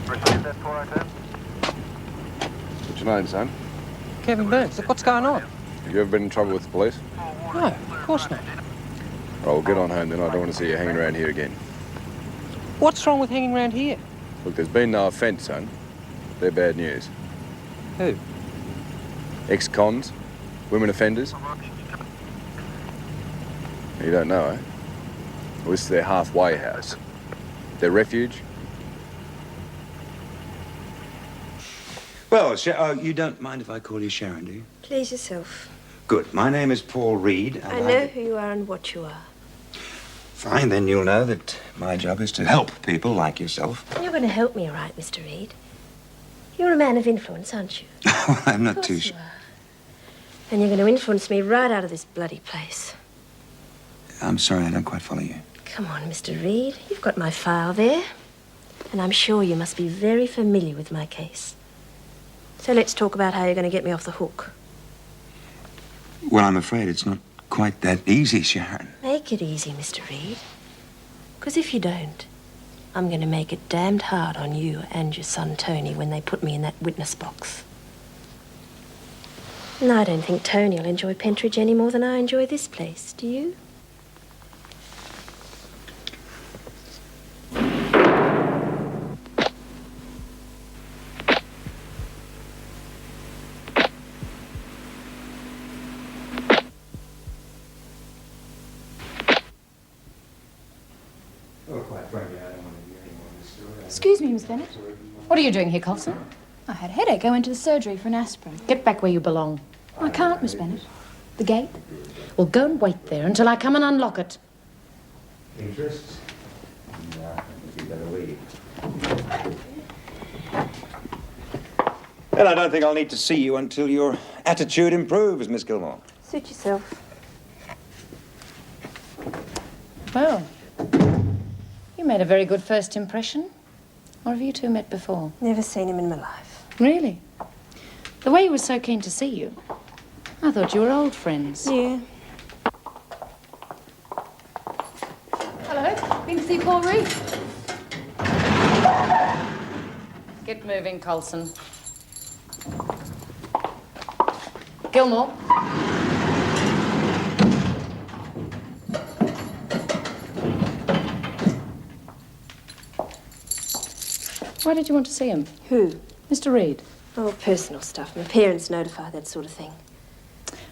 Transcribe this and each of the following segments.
Received that 402. What's your name, son? Kevin Burns. Look, what's going on? Have you ever been in trouble with the police? No, of course not. Oh, well, get on home then. I don't want to see you hanging around here again. What's wrong with hanging around here? Look, there's been no offence, son. They're bad news. Who? Ex-cons, women offenders. You don't know, eh? Well, this is their halfway house. Their refuge. Well, you don't mind if I call you Sharon, do you? Please yourself. Good. My name is Paul Reed, and I know who you are and what you are. Fine, then you'll know that my job is to help people like yourself. You're going to help me, all right, Mr. Reed. You're a man of influence, aren't you? Well, I'm not too sure. And you're going to influence me right out of this bloody place. I'm sorry, I don't quite follow you. Come on, Mr. Reed. You've got my file there. And I'm sure you must be very familiar with my case. So let's talk about how you're going to get me off the hook. Well, I'm afraid it's not quite that easy, Sharon. Make it easy, Mr. Reed. Because if you don't, I'm going to make it damned hard on you and your son, Tony, when they put me in that witness box. And I don't think Tony will enjoy Pentridge any more than I enjoy this place. Do you? Excuse me, Miss Bennett. What are you doing here, Coulson? I had a headache. I went to the surgery for an aspirin. Get back where you belong. I can't, Miss Bennett. The gate? Well, go and wait there until I come and unlock it. Interests? No, I think you better leave. Well, I don't think I'll need to see you until your attitude improves, Miss Gilmour. Suit yourself. Well, you made a very good first impression. Or have you two met before? Never seen him in my life. Really? The way he was so keen to see you, I thought you were old friends. Yeah. Hello. Been to see Paul Reed. Get moving, Coulson. Gilmour. Why did you want to see him? Who? Mr. Reed. Oh, personal stuff. My parents notify, that sort of thing.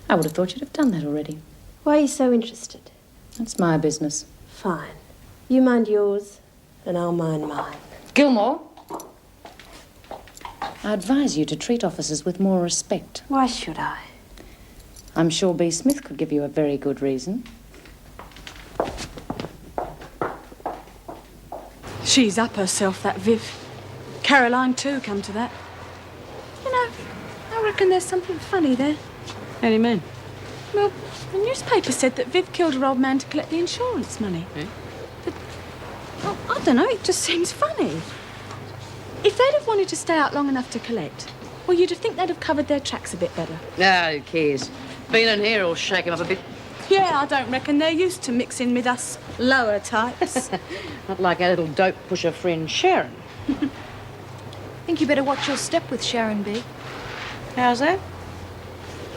I would have thought you'd have done that already. Why are you so interested? That's my business. Fine. You mind yours, and I'll mind mine. Gilmour. I advise you to treat officers with more respect. Why should I? I'm sure B. Smith could give you a very good reason. She's up herself, that Viv. Caroline, too, come to that. You know, I reckon there's something funny there. How do you mean? Well, the newspaper said that Viv killed her old man to collect the insurance money. Yeah? But, well, I don't know, it just seems funny. If they'd have wanted to stay out long enough to collect, well, you'd have think they'd have covered their tracks a bit better. Ah, who cares? Being in here will shake 'em up a bit. Yeah, I don't reckon they're used to mixing with us lower types. Not like our little dope pusher friend Sharon. Think you better watch your step with Sharon, B. How's that?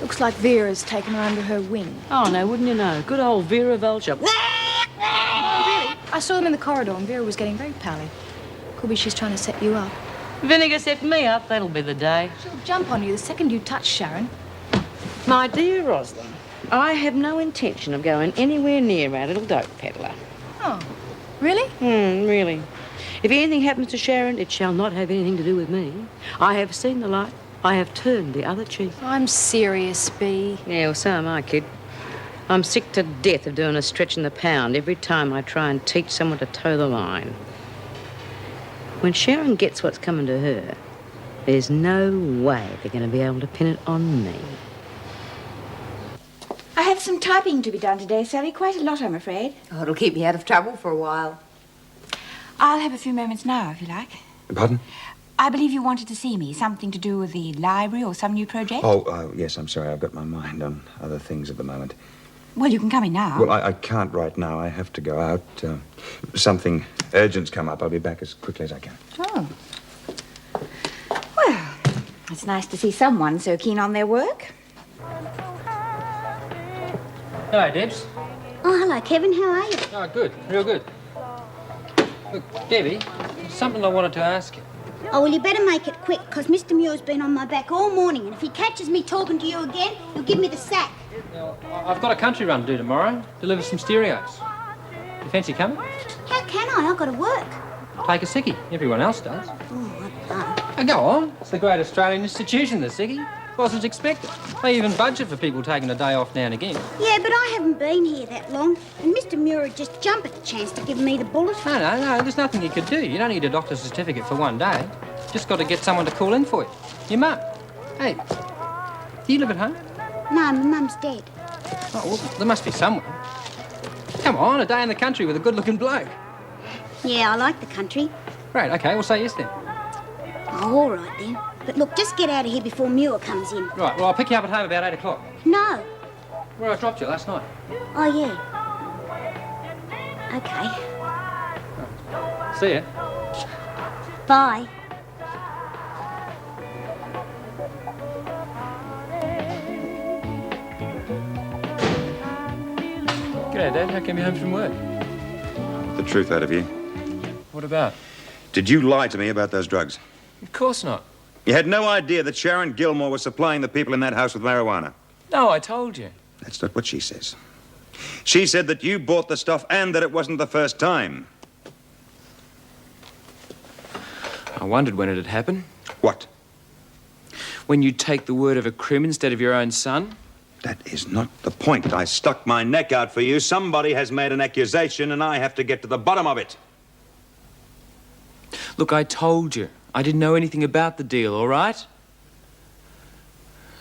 Looks like Vera's taken her under her wing. Oh, no, wouldn't you know? Good old Vera Vulture. Oh, really? I saw them in the corridor and Vera was getting very pally. Could be she's trying to set you up. Vinegar set me up, that'll be the day. She'll jump on you the second you touch Sharon. My dear Roslyn, I have no intention of going anywhere near our little dope peddler. Oh, really? Really. If anything happens to Sharon, it shall not have anything to do with me. I have seen the light. I have turned the other cheek. I'm serious, B. Yeah, well, so am I, kid. I'm sick to death of doing a stretch in the pound every time I try and teach someone to toe the line. When Sharon gets what's coming to her, there's no way they're going to be able to pin it on me. I have some typing to be done today, Sally. Quite a lot, I'm afraid. Oh, it'll keep me out of trouble for a while. I'll have a few moments now, if you like. Pardon? I believe you wanted to see me. Something to do with the library or some new project? Oh, yes, I'm sorry. I've got my mind on other things at the moment. Well, you can come in now. Well, I can't right now. I have to go out. Something urgent's come up. I'll be back as quickly as I can. Oh. It's nice to see someone so keen on their work. Hello, Debs. Oh, hello, Kevin. How are you? Oh, good. Real good. Look, Debbie, there's something I wanted to ask you. Oh, well, you better make it quick, because Mr. Muir's been on my back all morning, and if he catches me talking to you again, he'll give me the sack. Now, I've got a country run to do tomorrow. Deliver some stereos. You fancy coming? How can I? I've got to work. Take a sickie. Everyone else does. Oh, I don't know. Oh, go on. It's the great Australian institution, the sickie. Wasn't expected. They even budget for people taking a day off now and again. Yeah, but I haven't been here that long, and Mr. Muir would just jump at the chance to give me the bullet. No, there's nothing you could do. You don't need a doctor's certificate for one day. Just got to get someone to call in for you. Your mum. Hey, do you live at home? No, my mum's dead. Oh, well, there must be someone. Come on, a day in the country with a good-looking bloke. Yeah, I like the country. Great, OK, we'll say yes then. Oh, all right then. But look, just get out of here before Muir comes in. Right, well, I'll pick you up at home about 8 o'clock. No. Where I dropped you last night. Oh, yeah. OK. See ya. Bye. G'day, Dad. How come you're home from work? The truth out of you. What about? Did you lie to me about those drugs? Of course not. You had no idea that Sharon Gilmour was supplying the people in that house with marijuana. No, I told you. That's not what she says. She said that you bought the stuff and that it wasn't the first time. I wondered when it had happened. What? When you take the word of a crim instead of your own son. That is not the point. I stuck my neck out for you. Somebody has made an accusation and I have to get to the bottom of it. Look, I told you. I didn't know anything about the deal, all right?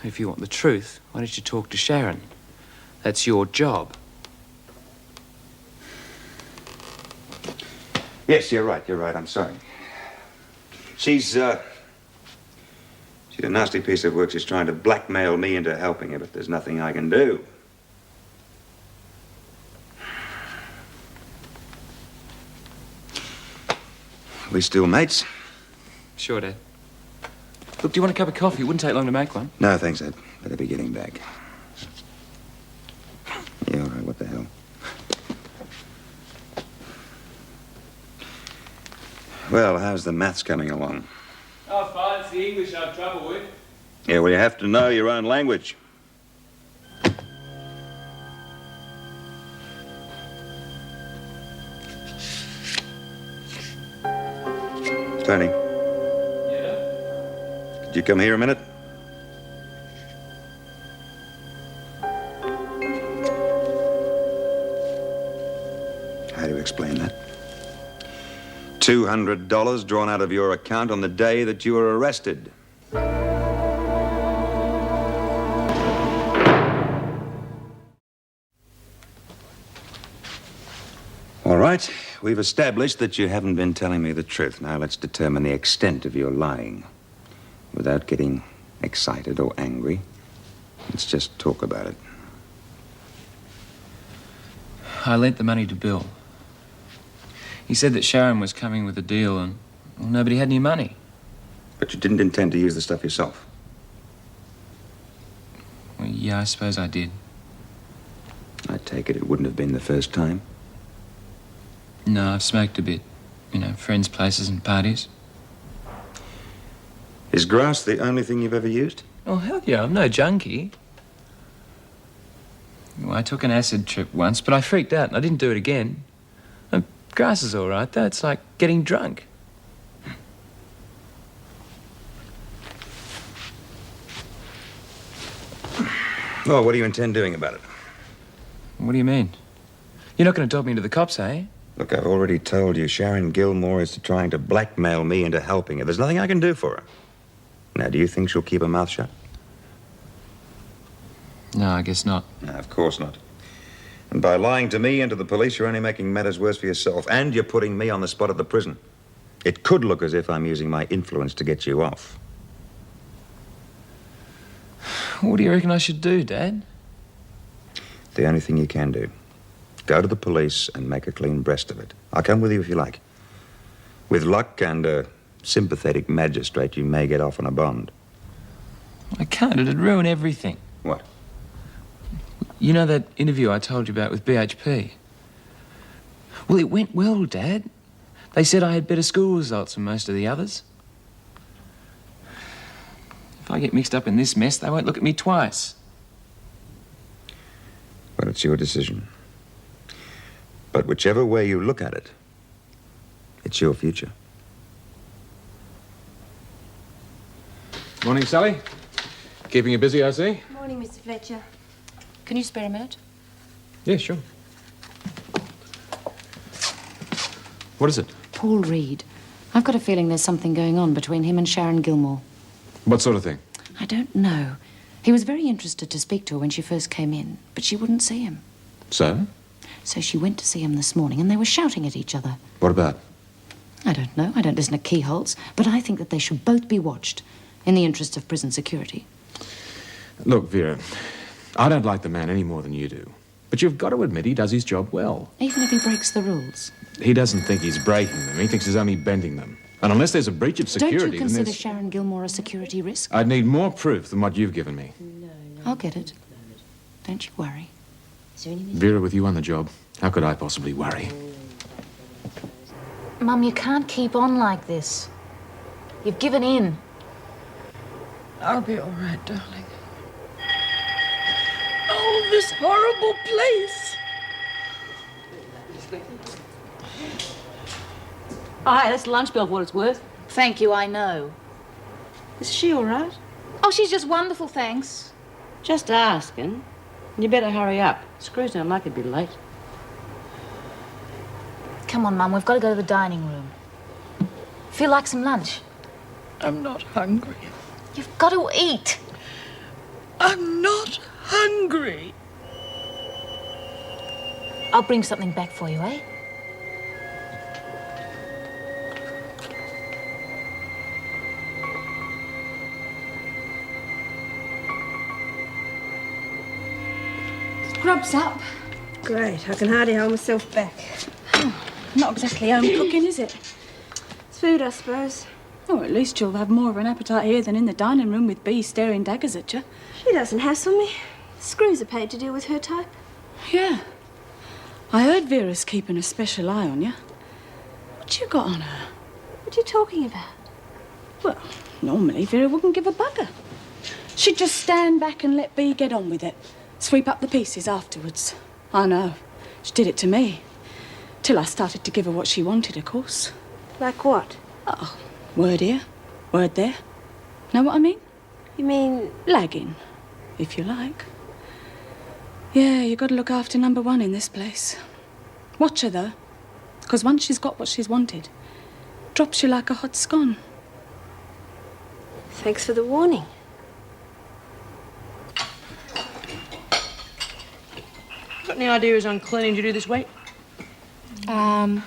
If you want the truth, why don't you talk to Sharon? That's your job. Yes, you're right. I'm sorry. She's a nasty piece of work. She's trying to blackmail me into helping her, but there's nothing I can do. We still mates? Sure, Dad. Look, do you want a cup of coffee? It wouldn't take long to make one. No, thanks. I'd better be getting back. Yeah, all right. What the hell? Well, how's the maths coming along? Oh, fine. It's the English I have trouble with. Yeah, well, you have to know your own language. Tony. Yeah? Could you come here a minute? How do you explain that? $200 drawn out of your account on the day that you were arrested. All right, we've established that you haven't been telling me the truth. Now let's determine the extent of your lying. Without getting excited or angry, let's just talk about it. I lent the money to Bill. He said that Sharon was coming with a deal and well, nobody had any money. But you didn't intend to use the stuff yourself? Well, yeah, I suppose I did. I take it wouldn't have been the first time? No, I've smoked a bit. You know, friends' places and parties. Is grass the only thing you've ever used? Oh, hell yeah, I'm no junkie. Well, I took an acid trip once, but I freaked out and I didn't do it again. Grass is all right, though. It's like getting drunk. Well, what do you intend doing about it? What do you mean? You're not going to dog me to the cops, eh? Look, I've already told you, Sharon Gilmour is trying to blackmail me into helping her. There's nothing I can do for her. Now, do you think she'll keep her mouth shut? No, I guess not. No, of course not. And by lying to me and to the police, you're only making matters worse for yourself. And you're putting me on the spot at the prison. It could look as if I'm using my influence to get you off. What do you reckon I should do, Dad? The only thing you can do. Go to the police and make a clean breast of it. I'll come with you if you like. With luck and a sympathetic magistrate, you may get off on a bond. I can't. It'd ruin everything. What? You know that interview I told you about with BHP? Well, it went well, Dad. They said I had better school results than most of the others. If I get mixed up in this mess, they won't look at me twice. Well, it's your decision. But whichever way you look at it, it's your future. Morning, Sally. Keeping you busy, I see? Morning, Mr. Fletcher. Can you spare a minute? Yeah, sure. What is it? Paul Reed. I've got a feeling there's something going on between him and Sharon Gilmour. What sort of thing? I don't know. He was very interested to speak to her when she first came in, but she wouldn't see him. So? So she went to see him this morning, and they were shouting at each other. What about? I don't know. I don't listen to keyholes, but I think that they should both be watched in the interests of prison security. Look, Vera, I don't like the man any more than you do. But you've got to admit he does his job well. Even if he breaks the rules. He doesn't think he's breaking them. He thinks he's only bending them. And unless there's a breach of security... Don't you consider then Sharon Gilmour a security risk? I'd need more proof than what you've given me. I'll get it. Don't you worry. Vera, with you on the job, how could I possibly worry? Mum, you can't keep on like this. You've given in. I'll be all right, darling. Oh, this horrible place. Hi, that's lunch bill for what it's worth. Thank you, I know. Is she all right? Oh, she's just wonderful, thanks. Just asking. You better hurry up. Screws don't like to be late. Come on, Mum, we've got to go to the dining room. Feel like some lunch? I'm not hungry. You've got to eat. I'm not hungry. I'll bring something back for you, eh? Grub's up. Great. I can hardly hold myself back. Not exactly home cooking, is it? It's food, I suppose. Oh, at least you'll have more of an appetite here than in the dining room with Bea staring daggers at you. She doesn't hassle me. Screws are paid to deal with her type. Yeah. I heard Vera's keeping a special eye on you. What you got on her? What are you talking about? Well, normally Vera wouldn't give a bugger. She'd just stand back and let Bea get on with it. Sweep up the pieces afterwards. I know. She did it to me. Till I started to give her what she wanted, of course. Like what? Oh, word here, word there. Know what I mean? You mean... Lagging, if you like. Yeah, you got to look after number one in this place. Watch her, though. Because once she's got what she's wanted, drops you like a hot scone. Thanks for the warning. Got any ideas on cleaning to do this week? Margo,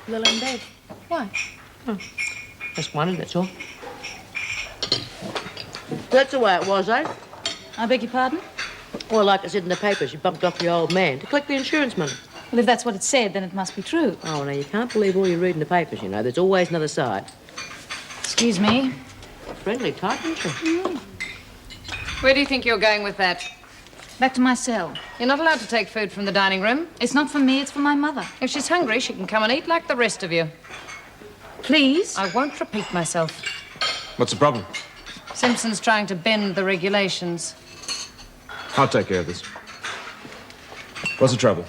Lil and Bev. Why? Oh, just wondered, that's all. That's the way it was, eh? I beg your pardon? Well, like I said in the papers, you bumped off your old man to collect the insurance money. Well, if that's what it said, then it must be true. Oh, now, you can't believe all you read in the papers, you know. There's always another side. Excuse me. Friendly type, isn't she? Where do you think you're going with that? Back to my cell. You're not allowed to take food from the dining room. It's not for me, it's for my mother. If she's hungry, she can come and eat like the rest of you. Please? I won't repeat myself. What's the problem? Simpson's trying to bend the regulations. I'll take care of this. What's the trouble?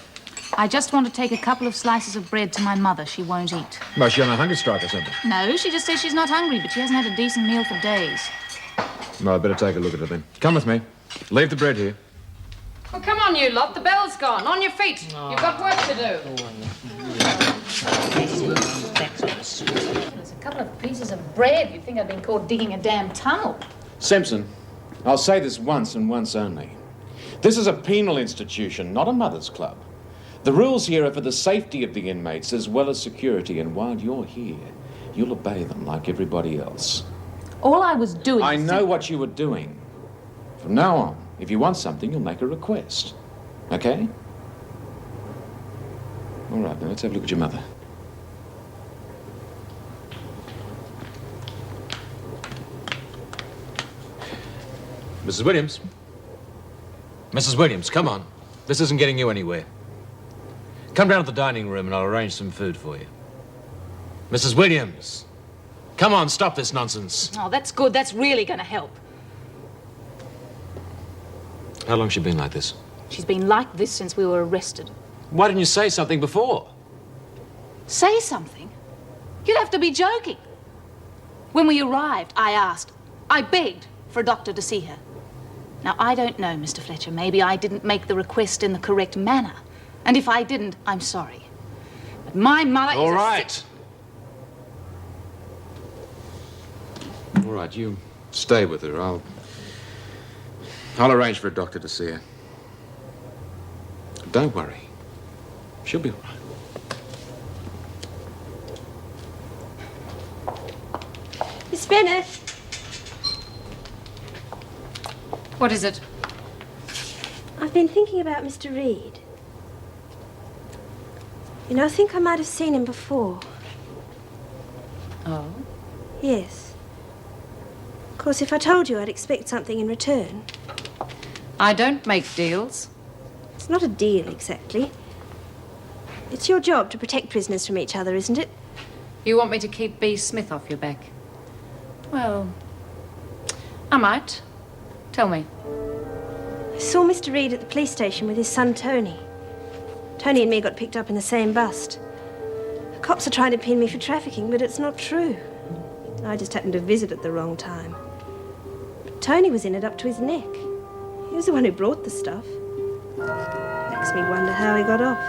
I just want to take a couple of slices of bread to my mother. She won't eat. Well, she on a hunger strike or something? No, she just says she's not hungry, but she hasn't had a decent meal for days. Well, I'd better take a look at her then. Come with me. Leave the bread here. Well, come on, you lot. The bell's gone. On your feet. You've got work to do. There's a couple of pieces of bread. You'd think I'd been caught digging a damn tunnel. Simpson, I'll say this once and once only. This is a penal institution, not a mother's club. The rules here are for the safety of the inmates as well as security, and while you're here, you'll obey them like everybody else. All I was doing... I know what you were doing. From now on, if you want something, you'll make a request. Okay? All right, now let's have a look at your mother. Mrs. Williams. Mrs. Williams, come on. This isn't getting you anywhere. Come down to the dining room and I'll arrange some food for you. Mrs. Williams. Come on, stop this nonsense. Oh, that's good. That's really going to help. How long's she been like this? She's been like this since we were arrested. Why didn't you say something before? Say something? You'd have to be joking. When we arrived, I asked, I begged for a doctor to see her. Now, I don't know, Mr. Fletcher. Maybe I didn't make the request in the correct manner. And if I didn't, I'm sorry. But my mother All is right. All right, you stay with her. I'll arrange for a doctor to see her. Don't worry. She'll be all right. Miss Bennett. What is it? I've been thinking about Mr. Reed. You know, I think I might have seen him before. Oh? Yes. Of course, if I told you, I'd expect something in return. I don't make deals. It's not a deal, exactly. It's your job to protect prisoners from each other, isn't it? You want me to keep B. Smith off your back? Well, I might. Tell me. I saw Mr. Reed at the police station with his son, Tony. Tony and me got picked up in the same bus. The cops are trying to pin me for trafficking, but it's not true. I just happened to visit at the wrong time. But Tony was in it up to his neck. He was the one who brought the stuff. Makes me wonder how he got off.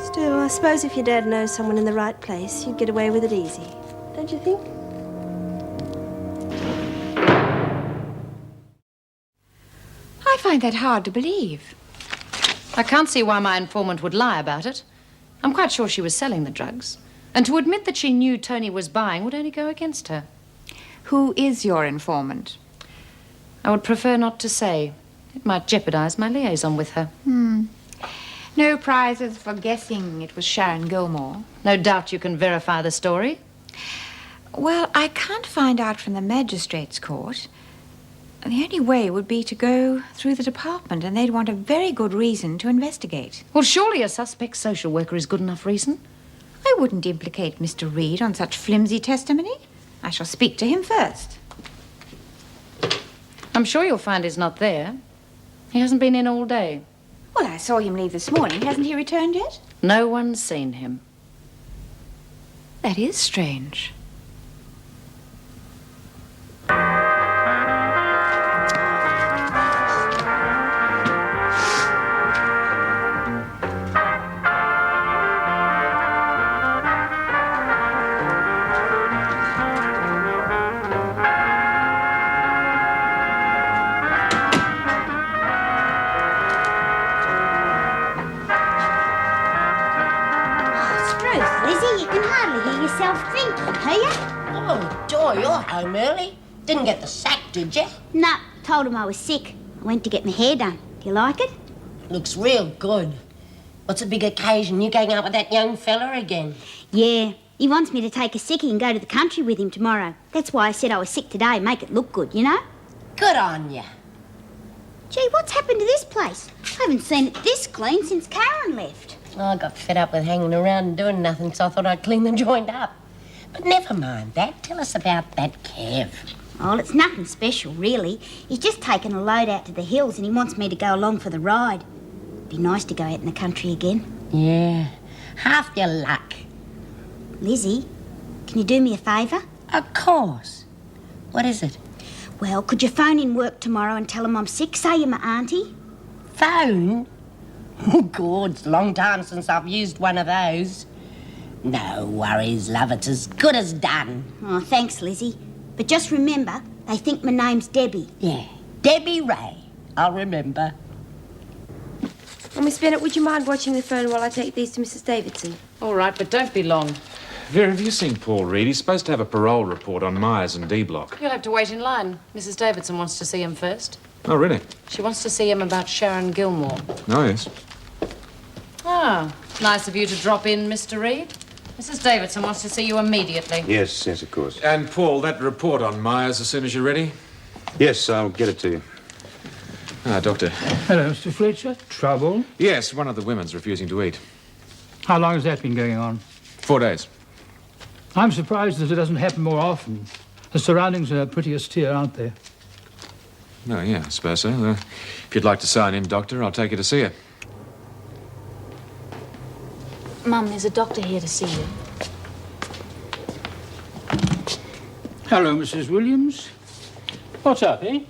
Still, I suppose if your dad knows someone in the right place, you'd get away with it easy. Don't you think? I find that hard to believe. I can't see why my informant would lie about it. I'm quite sure she was selling the drugs. And to admit that she knew Tony was buying would only go against her. Who is your informant? I would prefer not to say. It might jeopardize my liaison with her. No prizes for guessing it was Sharon Gilmour. No doubt you can verify the story. Well, I can't find out from the magistrate's court. The only way would be to go through the department, and they'd want a very good reason to investigate. Well, surely a suspect social worker is good enough reason. I wouldn't implicate Mr. Reed on such flimsy testimony. I shall speak to him first. I'm sure you'll find he's not there. He hasn't been in all day. Well, I saw him leave this morning. Hasn't he returned yet? No one's seen him. That is strange. Oh, Joy, you're home early. Didn't get the sack, did you? No, told him I was sick. I went to get my hair done. Do you like it? Looks real good. What's a big occasion? You going out with that young fella again? Yeah, he wants me to take a sickie and go to the country with him tomorrow. That's why I said I was sick today, make it look good, you know? Good on you. Gee, what's happened to this place? I haven't seen it this clean since Karen left. I got fed up with hanging around and doing nothing, so I thought I'd clean the joint up. But never mind that. Tell us about that Kev. Oh, it's nothing special, really. He's just taken a load out to the hills and he wants me to go along for the ride. Be nice to go out in the country again. Yeah, half your luck. Lizzie, can you do me a favour? Of course. What is it? Well, could you phone in work tomorrow and tell him I'm sick? Say you're my auntie. Phone? Oh, God, it's a long time since I've used one of those. No worries, love. It's as good as done. Oh, thanks, Lizzie. But just remember, they think my name's Debbie. Yeah, Debbie Ray. I'll remember. Oh, Miss Bennett, would you mind watching the phone while I take these to Mrs. Davidson? All right, but don't be long. Vera, have you seen Paul Reed? He's supposed to have a parole report on Myers and D Block. You'll have to wait in line. Mrs. Davidson wants to see him first. Oh, really? She wants to see him about Sharon Gilmour. Oh, yes. Ah, nice of you to drop in, Mr. Reed. Mrs. Davidson wants to see you immediately. Yes, of course. And, Paul, that report on Myers as soon as you're ready. Yes, I'll get it to you. Ah, Doctor. Hello, Mr. Fletcher. Trouble? Yes, one of the women's refusing to eat. How long has that been going on? 4 days. I'm surprised that it doesn't happen more often. The surroundings are pretty austere, aren't they? Oh, yeah, I suppose so. If you'd like to sign in, Doctor, I'll take you to see her. Mum, there's a doctor here to see you. Hello, Mrs. Williams. What's up, eh?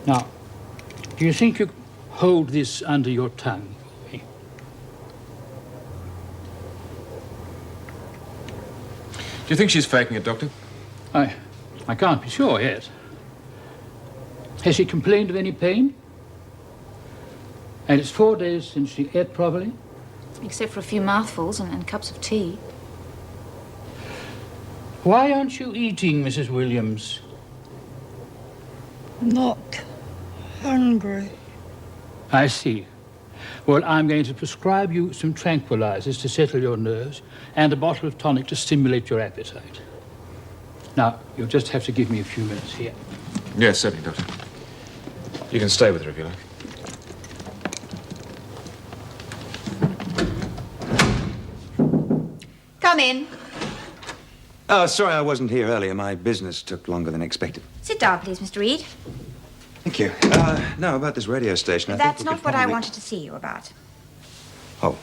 Now, do you think you hold this under your tongue for me? Do you think she's faking it, Doctor? I can't be sure yet. Has she complained of any pain? And it's 4 days since she ate properly? Except for a few mouthfuls and cups of tea. Why aren't you eating, Mrs. Williams? Not hungry. I see. Well, I'm going to prescribe you some tranquilizers to settle your nerves and a bottle of tonic to stimulate your appetite. Now, you'll just have to give me a few minutes here. Yes, certainly, Doctor. You can stay with her if you like. Come in. Oh, sorry I wasn't here earlier. My business took longer than expected. Sit down, please, Mr. Reed. Thank you. No, about this radio station. I That's think we not could what I probably- wanted to see you about. Oh.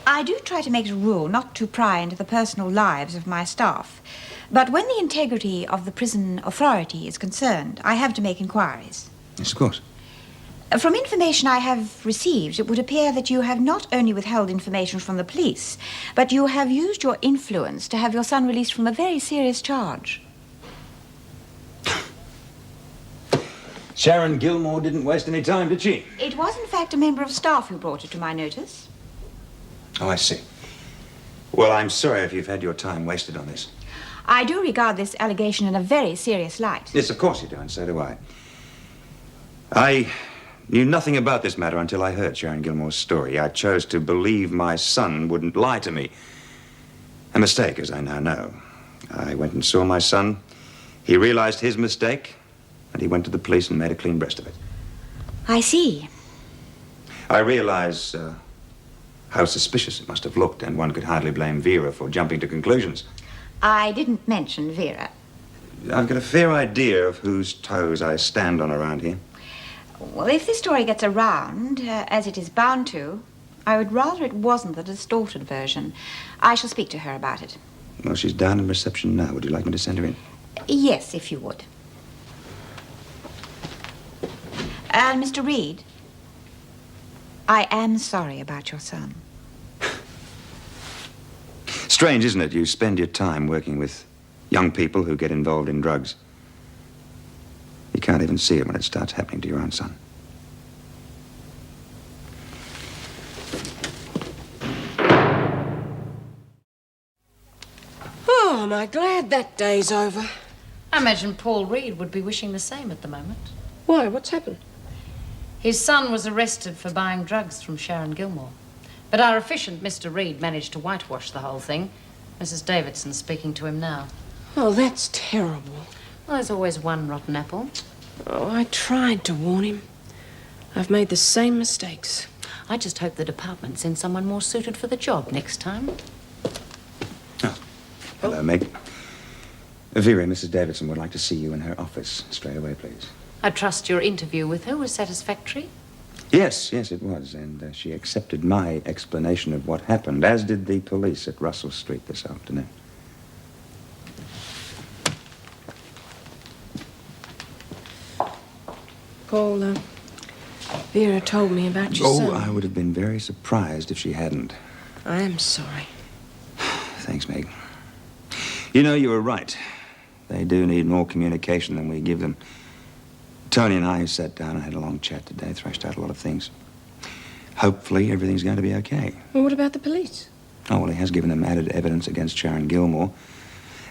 I do try to make it a rule not to pry into the personal lives of my staff. But when the integrity of the prison authority is concerned, I have to make inquiries. Yes, of course. From information I have received, it would appear that you have not only withheld information from the police, but you have used your influence to have your son released from a very serious charge. Sharon Gilmour didn't waste any time, did she? It was, in fact, a member of staff who brought it to my notice. Oh, I see. Well, I'm sorry if you've had your time wasted on this. I do regard this allegation in a very serious light. Yes, of course you do, and so do I. I knew nothing about this matter until I heard Sharon Gilmour's story. I chose to believe my son wouldn't lie to me. A mistake, as I now know. I went and saw my son. He realized his mistake, and he went to the police and made a clean breast of it. I see. I realize how suspicious it must have looked, and one could hardly blame Vera for jumping to conclusions. I didn't mention Vera. I've got a fair idea of whose toes I stand on around here. Well, if this story gets around, as it is bound to, I would rather it wasn't the distorted version. I shall speak to her about it. Well, she's down in reception now. Would you like me to send her in? Yes, if you would. Mr. Reed, I am sorry about your son. Strange, isn't it? You spend your time working with young people who get involved in drugs. You can't even see it when it starts happening to your own son. Oh, am I glad that day's over. I imagine Paul Reed would be wishing the same at the moment. Why? What's happened? His son was arrested for buying drugs from Sharon Gilmour. But our efficient Mr. Reed managed to whitewash the whole thing. Mrs. Davidson's speaking to him now. Oh, that's terrible. Well, there's always one rotten apple. Oh, I tried to warn him. I've made the same mistakes. I just hope the department sends someone more suited for the job next time. Hello, Meg. Vera, Mrs. Davidson would like to see you in her office. Straight away, please. I trust your interview with her was satisfactory? Yes, it was. And she accepted my explanation of what happened, as did the police at Russell Street this afternoon. Paul, Vera told me about your son. Oh, I would have been very surprised if she hadn't. I am sorry. Thanks, Meg. You know, you were right. They do need more communication than we give them. Tony and I sat down and had a long chat today, thrashed out a lot of things. Hopefully, everything's going to be okay. Well, what about the police? Oh, well, he has given them added evidence against Sharon Gilmour.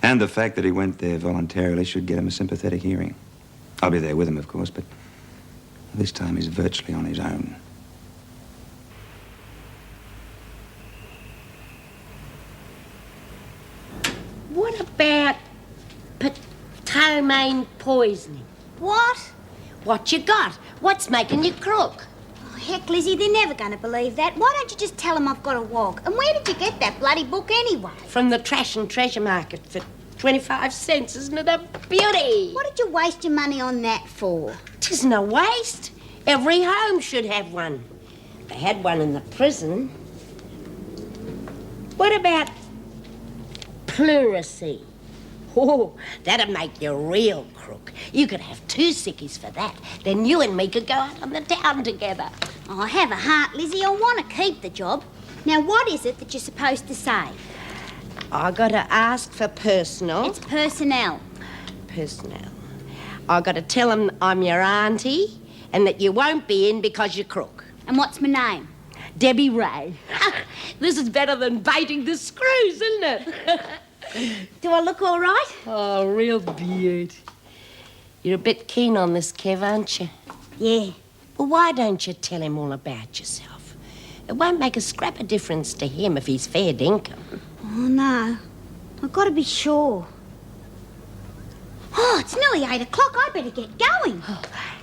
And the fact that he went there voluntarily should get him a sympathetic hearing. I'll be there with him, of course, but this time he's virtually on his own. romaine poisoning. What? What you got? What's making you crook? Oh, heck, Lizzie, they're never going to believe that. Why don't you just tell them I've got a wog? And where did you get that bloody book anyway? From the trash and treasure market for 25 cents. Isn't it a beauty? What did you waste your money on that for? Tisn't a waste. Every home should have one. They had one in the prison. What about pleurisy? Oh, that'd make you a real crook. You could have 2 sickies for that. Then you and me could go out on the town together. Oh, have a heart, Lizzie. I want to keep the job. Now, what is it that you're supposed to say? I got to ask for personal. It's personnel. Personnel. I got to tell them I'm your auntie and that you won't be in because you're crook. And what's my name? Debbie Ray. This is better than baiting the screws, isn't it? Do I look all right? Oh, real beaut. You're a bit keen on this, Kev, aren't you? Yeah. Well, why don't you tell him all about yourself? It won't make a scrap of difference to him if he's fair dinkum. Oh, no. I've got to be sure. Oh, it's nearly 8 o'clock. I better get going.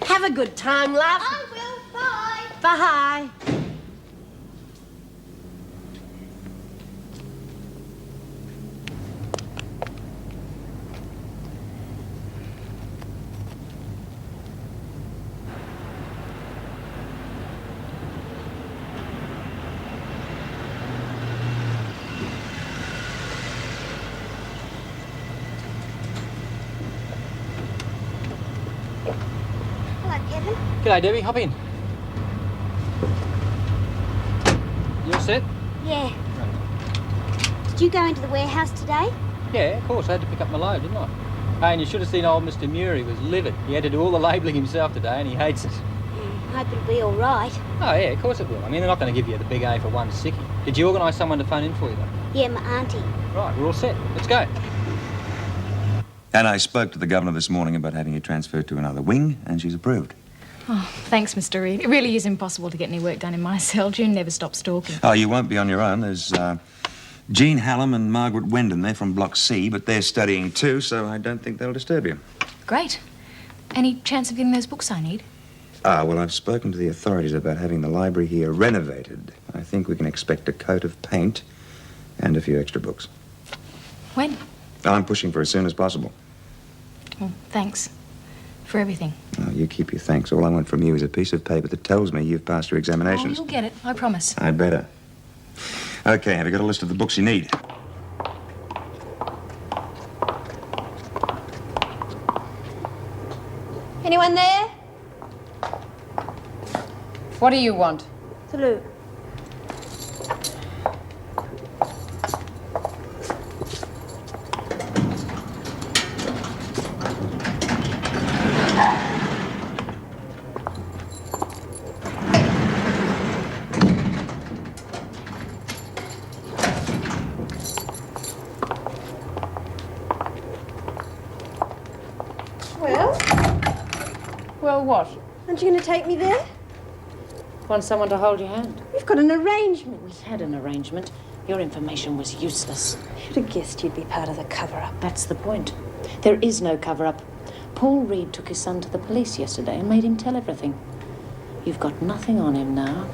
Have a good time, love. I will. Bye. Bye. G'day, Debbie. Hop in. You all set? Yeah. Did you go into the warehouse today? Yeah, of course. I had to pick up my load, didn't I? Hey, and you should have seen old Mr. Muir. He was livid. He had to do all the labelling himself today, and he hates it. I hope it'll be all right. Oh, yeah, of course it will. I mean, they're not going to give you the big A for one sickie. Did you organise someone to phone in for you, though? Yeah, my auntie. Right, we're all set. Let's go. And I spoke to the governor this morning about having you transferred to another wing, and she's approved. Oh, thanks, Mr. Reed. It really is impossible to get any work done in my cell. June never stops talking. Oh, you won't be on your own. There's Jean Hallam and Margaret Wendon. They're from Block C, but they're studying too, so I don't think they'll disturb you. Great. Any chance of getting those books I need? Well, I've spoken to the authorities about having the library here renovated. I think we can expect a coat of paint and a few extra books. When? I'm pushing for as soon as possible. Well, thanks for everything. Oh, you keep your thanks. All I want from you is a piece of paper that tells me you've passed your Oh, examinations. you'll get it. I promise. I'd better. Okay, have you got a list of the books you need? Anyone there? What do you want? Salute. Well, what? Aren't you going to take me there? Want someone to hold your hand? We've got an arrangement. We had an arrangement. Your information was useless. I should have guessed you'd be part of the cover-up. That's the point. There is no cover-up. Paul Reed took his son to the police yesterday and made him tell everything. You've got nothing on him now.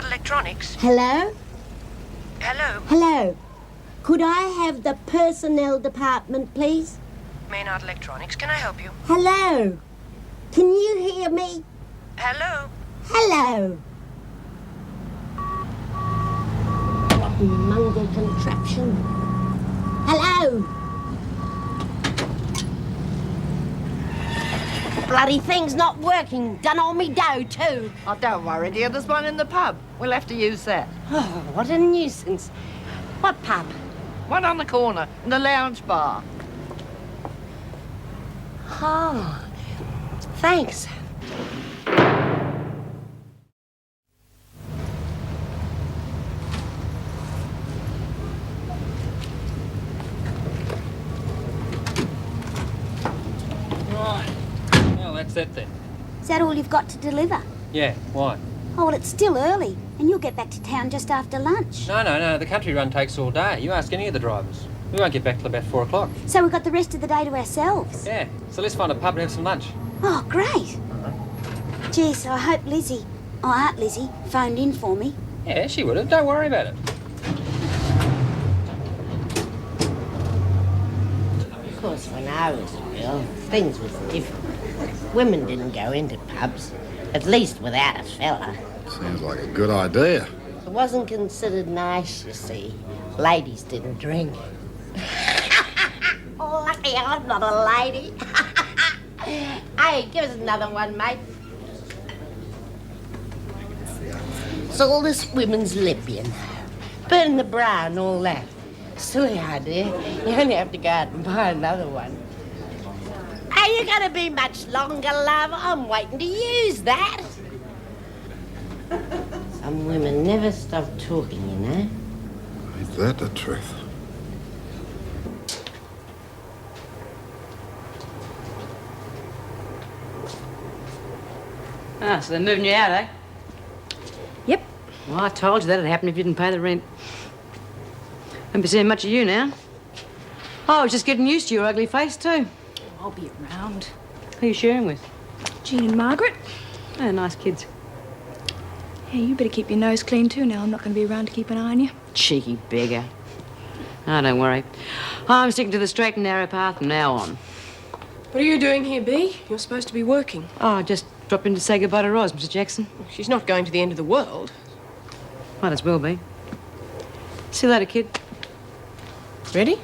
Electronics. Hello? Hello? Hello. Could I have the personnel department, please? Maynard Electronics, can I help you? Hello? Can you hear me? Hello? Hello? What Mungo contraption? Hello? Bloody thing's not working. Done all me dough, too. Oh, don't worry, dear. There's one in the pub. We'll have to use that. Oh, what a nuisance. What pub? One on the corner, in the lounge bar. Oh, Thanks. Right. Well, that's it then. Is that all you've got to deliver? Yeah, why? Oh, well, it's still early, and you'll get back to town just after lunch. No. The country run takes all day. You ask any of the drivers. We won't get back till about 4 o'clock. So we've got the rest of the day to ourselves? Yeah, so let's find a pub and have some lunch. Oh, great. Geez, I hope Lizzie, Aunt Lizzie, phoned in for me. Yeah, she would have. Don't worry about it. Of course, when I was a girl, things was different. Women didn't go into pubs, at least without a fella. Sounds like a good idea. It wasn't considered nice, you see. Ladies didn't drink. Lucky I'm not a lady. Hey, give us another one, mate. It's all this women's lip, you know. Burn the bra and all that. Silly idea. You only have to go out and buy another one. Are you going to be much longer, love? I'm waiting to use that. Some women never stop talking, you know. Ain't that the truth? Ah, so they're moving you out, eh? Yep. Well, I told you that'd happen if you didn't pay the rent. Won't be seeing much of you now. Oh, I was just getting used to your ugly face, too. I'll be around. Who are you sharing with? Jean and Margaret. Oh, nice kids. Yeah, you better keep your nose clean too now. I'm not going to be around to keep an eye on you. Cheeky beggar. Oh, don't worry. I'm sticking to the straight and narrow path from now on. What are you doing here, Bea? You're supposed to be working. Oh, I just dropped in to say goodbye to Ros, Mr. Jackson. She's not going to the end of the world. Might as well be. See you later, kid. Ready?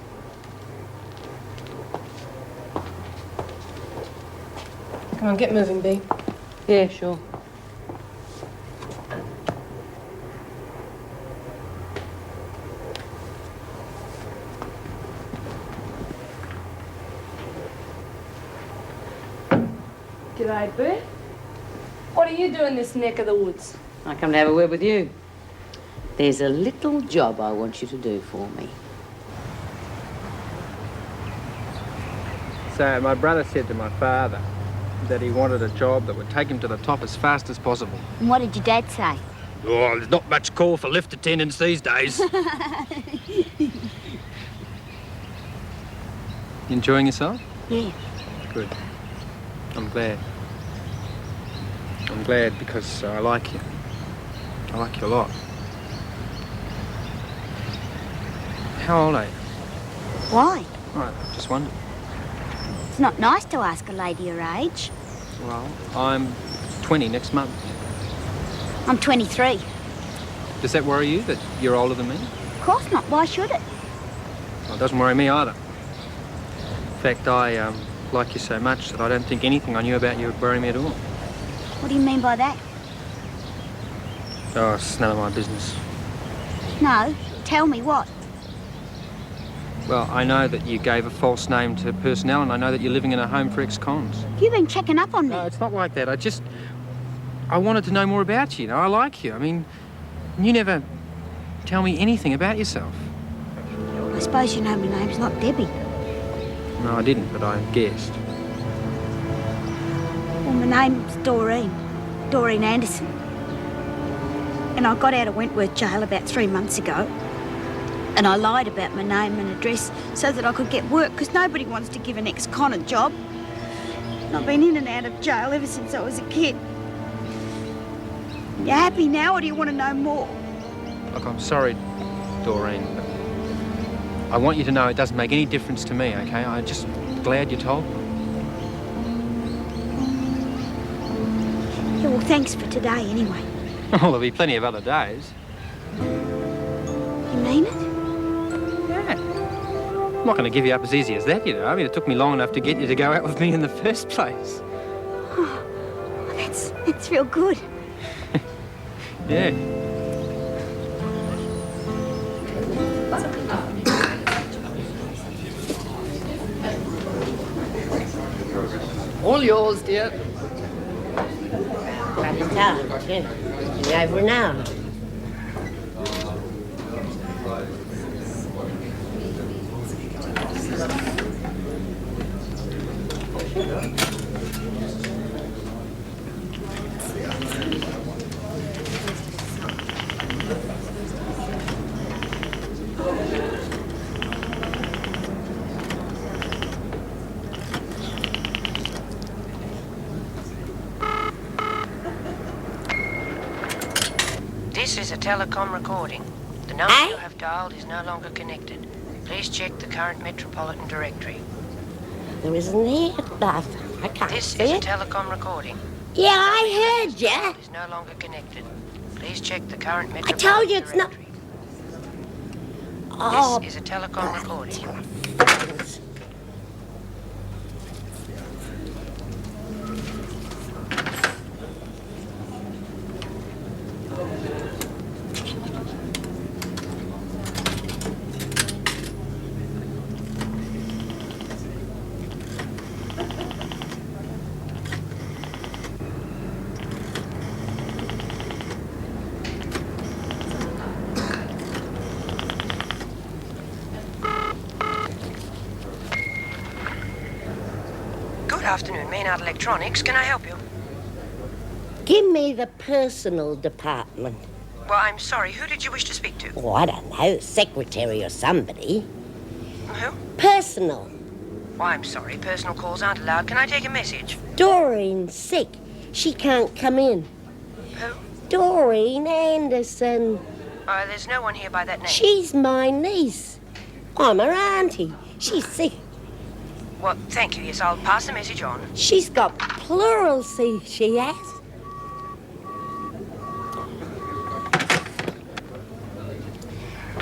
Come on, get moving, Bea. Yeah, sure. G'day, Bea. What are you doing in this neck of the woods? I come to have a word with you. There's a little job I want you to do for me. So my brother said to my father that he wanted a job that would take him to the top as fast as possible. And what did your dad say? Oh, there's not much call for lift attendants these days. You enjoying yourself? Yeah. Good. I'm glad. I'm glad because I like you. I like you a lot. How old are you? Why? Right, just wondered. It's not nice to ask a lady her age. Well, I'm 20 next month. I'm 23. Does that worry you, that you're older than me? Of course not. Why should it? Well, it doesn't worry me either. In fact, I like you so much that I don't think anything I knew about you would worry me at all. What do you mean by that? Oh, it's none of my business. No. Tell me what. Well, I know that you gave a false name to personnel, and I know that you're living in a home for ex-cons. You've been checking up on me. No, it's not like that. I wanted to know more about you. You know, I like you. I mean, you never tell me anything about yourself. I suppose you know my name's not Debbie. No, I didn't, but I guessed. Well, my name's Doreen. Doreen Anderson. And I got out of Wentworth jail about 3 months ago. And I lied about my name and address so that I could get work, because nobody wants to give an ex-con a job. And I've been in and out of jail ever since I was a kid. You happy now, or do you want to know more? Look, I'm sorry, Doreen, but I want you to know it doesn't make any difference to me, okay? I'm just glad you told me. Yeah, well, thanks for today, anyway. Well, there'll be plenty of other days. You mean it? I'm not going to give you up as easy as that, you know. I mean, it took me long enough to get you to go out with me in the first place. Oh, that's real good. Yeah. All yours, dear. About time, too. It's over now. This is a telecom recording. The number you have dialed is no longer connected. Please check the current metropolitan directory. There isn't here enough. I can't This see is a it. telecom recording. Yeah, I heard ya. Is no longer connected. Please check the current I metropolitan told you it's not. Oh, This is a telecom recording. Good afternoon, Maynard Electronics. Can I help you? give me the personal department. Well, I'm sorry. Who did you wish to speak to? Oh, I don't know, secretary or somebody. Who? Personal. Well, I'm sorry. Personal calls aren't allowed. Can I take a message? Doreen's sick. She can't come in. Who? Doreen Anderson. There's no one here by that name. She's my niece. I'm her auntie. She's sick. Well, thank you. Yes, I'll pass the message on. She's got pleurisy, she has.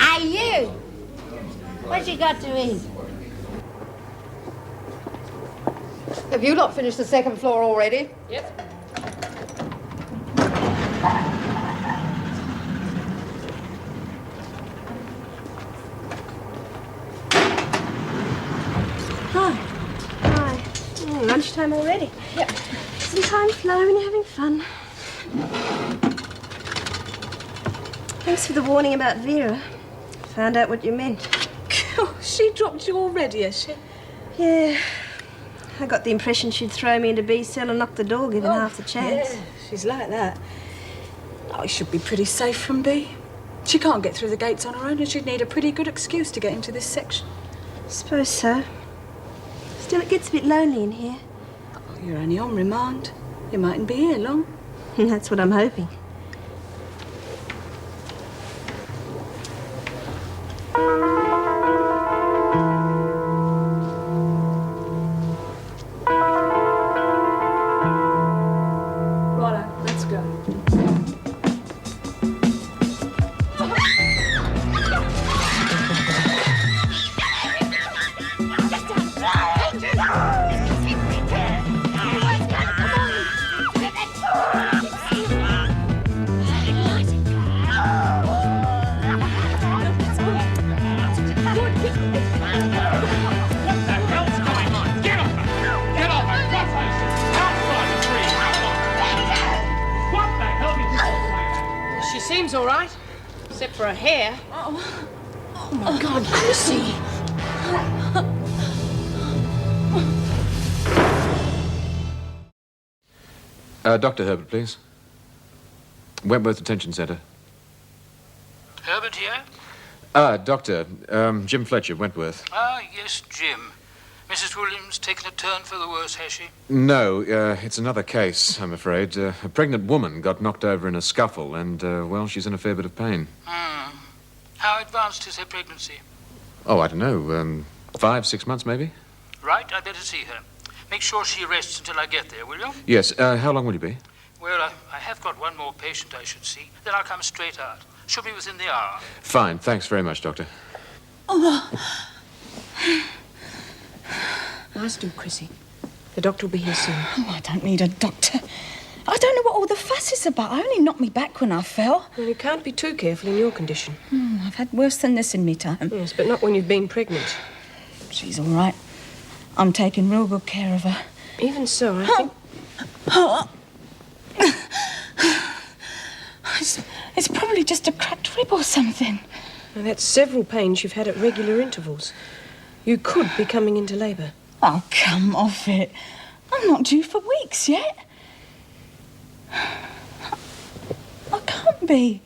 Hey, you! What you got to eat? Have you not finished the second floor already? Yep. Hi. Lunchtime already? Yep. Some time fly when you're having fun. Thanks for the warning about Vera. Found out what you meant. She dropped you already, has she? Yeah. I got the impression she'd throw me into B's cell and knock the door, given half the chance. Yeah, she's like that. Oh, it should be pretty safe from B. She can't get through the gates on her own, and she'd need a pretty good excuse to get into this section. Suppose so. Still, it gets a bit lonely in here. Oh, you're only on remand. You mightn't be here long. That's what I'm hoping. Righto, let's go. She seems all right, except for her hair. Oh my God, Chrissie! Dr. Herbert, please. Wentworth Detention Centre. Herbert here? Doctor, Jim Fletcher, Wentworth. Ah, yes, Jim. Mrs. Williams taken a turn for the worse, has she? No, it's another case, I'm afraid. A pregnant woman got knocked over in a scuffle, and, well, she's in a fair bit of pain. How advanced is her pregnancy? Oh, I don't know, 5, 6 months, maybe? Right, I'd better see her. Make sure she rests until I get there, will you? Yes, how long will you be? Well, I have got one more patient I should see. Then I'll come straight out. Should be within the hour. Fine, thanks very much, Doctor. Nice do, Chrissie. The doctor will be here soon. Oh, I don't need a doctor. I don't know what all the fuss is about. I only knocked me back when I fell. Well, you can't be too careful in your condition. I've had worse than this in me time. Yes, but not when you've been pregnant. She's all right. I'm taking real good care of her. Even so, I think... It's probably just a cracked rib or something. Now, that's several pains you've had at regular intervals. You could be coming into labour. Oh, come off it. I'm not due for weeks yet. I can't be.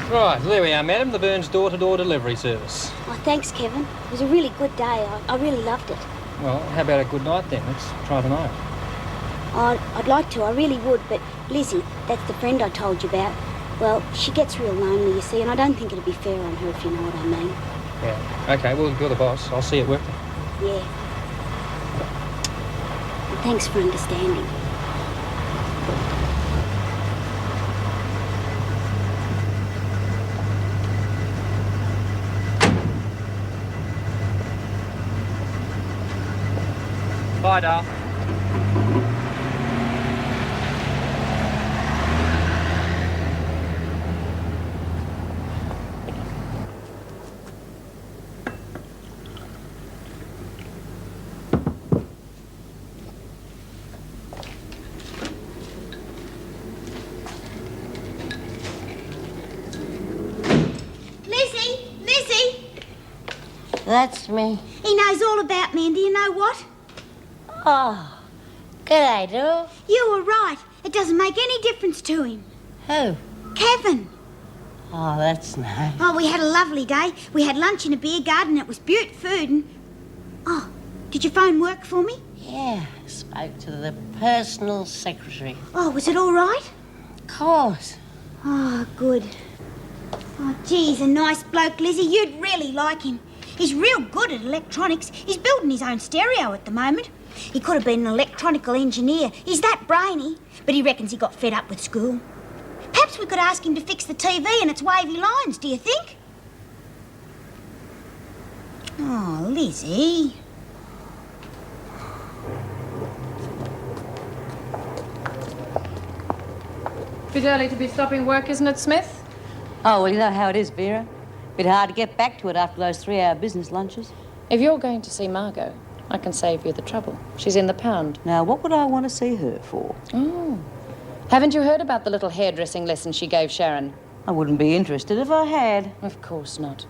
Right, there we are, madam. The Burns door-to-door delivery service. Oh, thanks, Kevin. It was a really good day. I really loved it. Well, how about a good night then? Let's try tonight. I'd like to, I really would, but Lizzie, that's the friend I told you about, well, she gets real lonely, you see, and I don't think it'd be fair on her, if you know what I mean. Yeah. OK, well, you're the boss. I'll see you at work then. Yeah. And thanks for understanding. Bye, Dal. Lizzie! That's me. He knows all about me, and do you know what? Oh, g'day, Dor. You were right. It doesn't make any difference to him. Who? Kevin. Oh, that's nice. Oh, we had a lovely day. We had lunch in a beer garden. It was beaut food and... Oh, did your phone work for me? Yeah, I spoke to the personal secretary. Oh, was it all right? Of course. Oh, good. Oh, geez, a nice bloke, Lizzie. You'd really like him. He's real good at electronics. He's building his own stereo at the moment. He could have been an electronical engineer. He's that brainy, but he reckons he got fed up with school. Perhaps we could ask him to fix the TV and its wavy lines, do you think? Oh, Lizzie. Bit early to be stopping work, isn't it, Smith? Oh, well, you know how it is, Vera. Bit hard to get back to it after those 3-hour business lunches. If you're going to see Margot, I can save you the trouble. She's in the pound. Now, what would I want to see her for? Oh. Haven't you heard about the little hairdressing lesson she gave Sharon? I wouldn't be interested if I had. Of course not.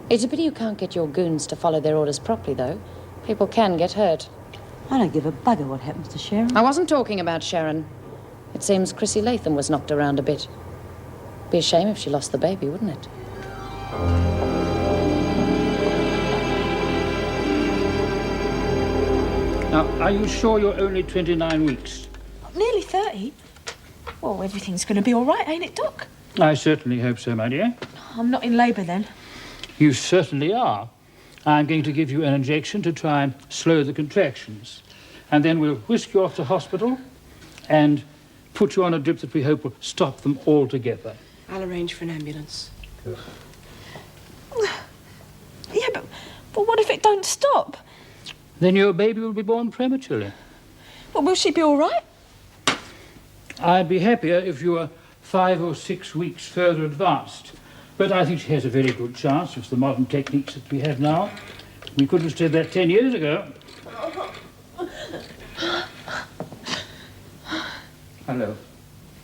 It's a pity you can't get your goons to follow their orders properly, though. People can get hurt. I don't give a bugger what happens to Sharon. I wasn't talking about Sharon. It seems Chrissie Latham was knocked around a bit. Be a shame if she lost the baby, wouldn't it? Now, are you sure you're only 29 weeks? Nearly 30. Well, everything's going to be all right, ain't it, Doc? I certainly hope so, my dear. I'm not in labour, then. You certainly are. I'm going to give you an injection to try and slow the contractions. And then we'll whisk you off to hospital and put you on a drip that we hope will stop them altogether. I'll arrange for an ambulance. Yeah, but what if it don't stop? Then your baby will be born prematurely. Well, will she be all right? I'd be happier if you were 5 or 6 weeks further advanced. But I think she has a very good chance with the modern techniques that we have now. We couldn't have said that 10 years ago. Hello.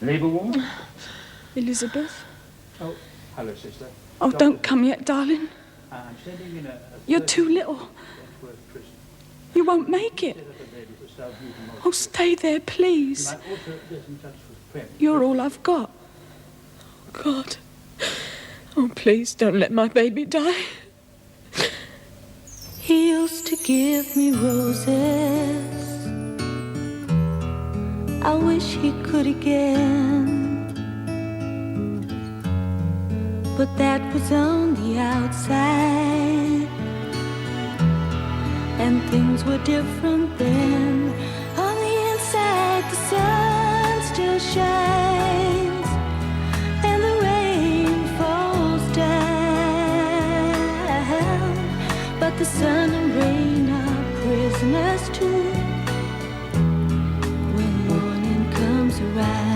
Labour ward? Elizabeth? Oh, hello, sister. Oh, don't come yet, darling. I'm sending in a You're too little. You won't make it. Oh, stay there, please. You're all I've got. God. Oh, please don't let my baby die. He used to give me roses. I wish he could again. But that was on the outside, and things were different then. On the inside, the sun still shines, and the rain falls down. But the sun and rain are prisoners too, right.